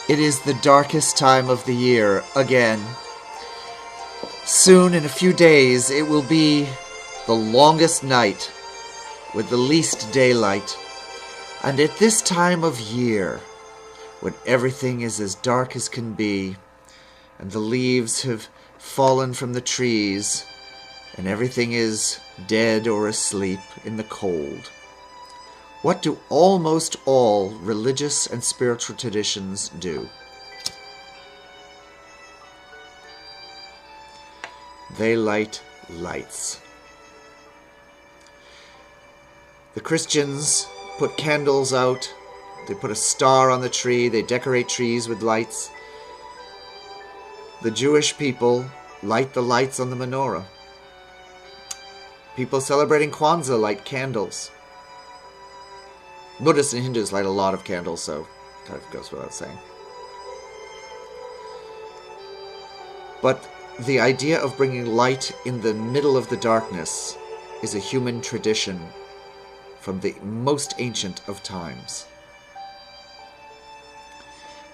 It is the darkest time of the year again. Soon, in a few days, it will be the longest night with the least daylight. And at this time of year, when everything is as dark as can be, and the leaves have fallen from the trees, and everything is dead or asleep in the cold, what do almost all religious and spiritual traditions do? They light lights. The Christians put candles out, they put a star on the tree, they decorate trees with lights. The Jewish people light the lights on the menorah. People celebrating Kwanzaa light candles. Buddhists and Hindus light a lot of candles, so kind of goes without saying. But the idea of bringing light in the middle of the darkness is a human tradition from the most ancient of times.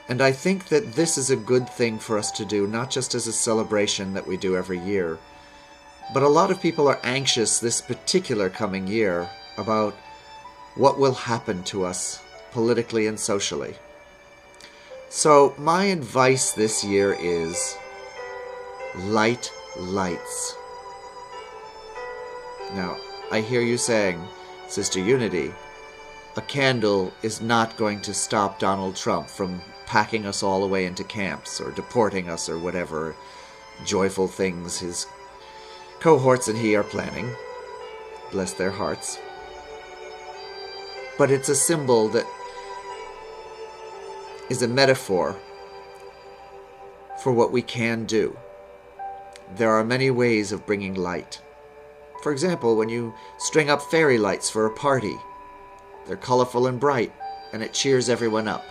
And I think that this is a good thing for us to do, not just as a celebration that we do every year, but a lot of people are anxious this particular coming year about what will happen to us politically and socially. So my advice this year is light lights. Now, I hear you saying, Sister Unity, a candle is not going to stop Donald Trump from packing us all away into camps or deporting us or whatever joyful things his cohorts and he are planning. Bless their hearts. But it's a symbol that is a metaphor for what we can do. There are many ways of bringing light. For example, when you string up fairy lights for a party, they're colorful and bright, and it cheers everyone up.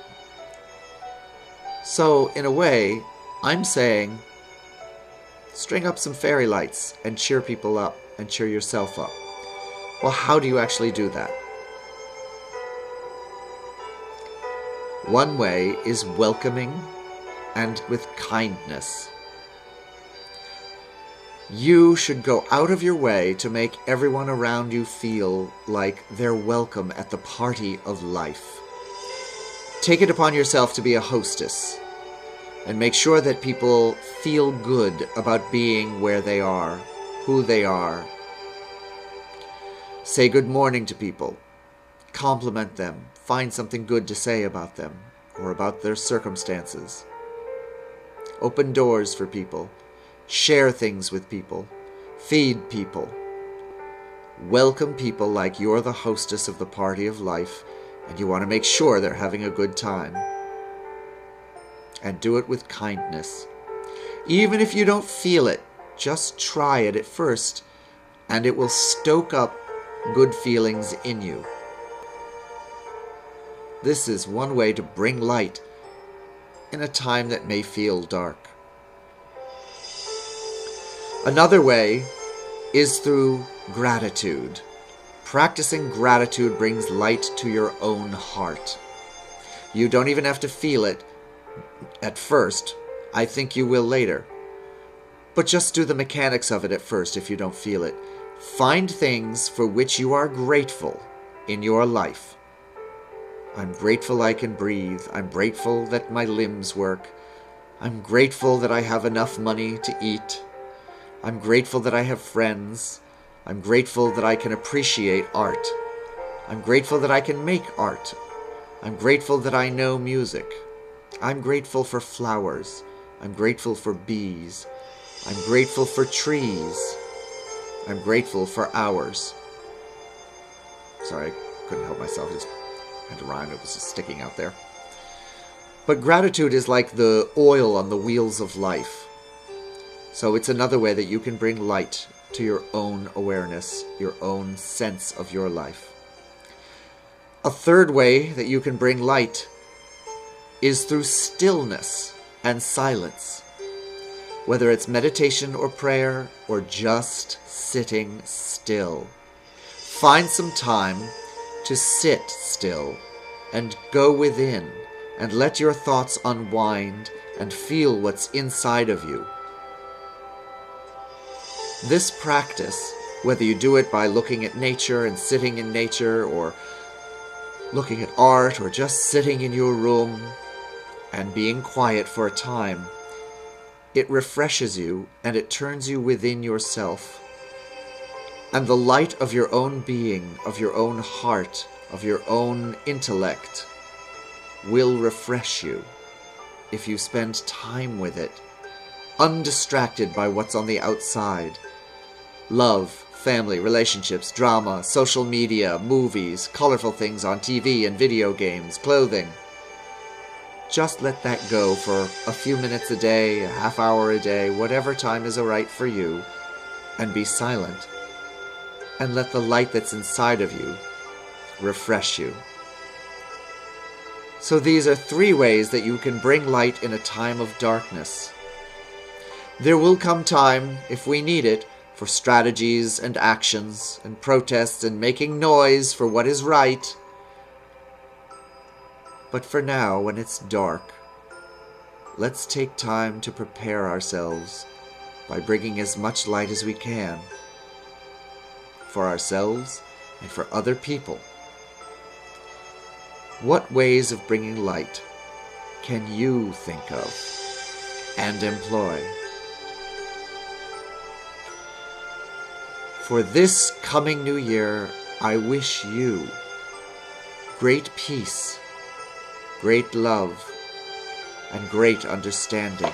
So, in a way, I'm saying, string up some fairy lights and cheer people up and cheer yourself up. Well, how do you actually do that? One way is welcoming and with kindness. You should go out of your way to make everyone around you feel like they're welcome at the party of life. Take it upon yourself to be a hostess and make sure that people feel good about being where they are, who they are. Say good morning to people. Compliment them. Find something good to say about them or about their circumstances. Open doors for people. Share things with people. Feed people. Welcome people like you're the hostess of the party of life and you want to make sure they're having a good time. And do it with kindness. Even if you don't feel it, just try it at first and it will stoke up good feelings in you. This is one way to bring light in a time that may feel dark. Another way is through gratitude. Practicing gratitude brings light to your own heart. You don't even have to feel it at first. I think you will later. But just do the mechanics of it at first if you don't feel it. Find things for which you are grateful in your life. I'm grateful I can breathe. I'm grateful that my limbs work. I'm grateful that I have enough money to eat. I'm grateful that I have friends. I'm grateful that I can appreciate art. I'm grateful that I can make art. I'm grateful that I know music. I'm grateful for flowers. I'm grateful for bees. I'm grateful for trees. I'm grateful for hours. Sorry, I couldn't help myself. I just had to rhyme. It was just sticking out there. But gratitude is like the oil on the wheels of life. So it's another way that you can bring light to your own awareness, your own sense of your life. A third way that you can bring light is through stillness and silence. Whether it's meditation or prayer or just sitting still. Find some time to sit still and go within and let your thoughts unwind and feel what's inside of you. This practice, whether you do it by looking at nature and sitting in nature, or looking at art, or just sitting in your room and being quiet for a time, it refreshes you and it turns you within yourself. And the light of your own being, of your own heart, of your own intellect will refresh you if you spend time with it, undistracted by what's on the outside. Love, family, relationships, drama, social media, movies, colorful things on TV and video games, clothing. Just let that go for a few minutes a day, a half hour a day, whatever time is alright for you, and be silent. And let the light that's inside of you refresh you. So these are 3 ways that you can bring light in a time of darkness. There will come time, if we need it, for strategies and actions and protests and making noise for what is right. But for now, when it's dark, let's take time to prepare ourselves by bringing as much light as we can for ourselves and for other people. What ways of bringing light can you think of and employ? For this coming new year, I wish you great peace, great love, and great understanding.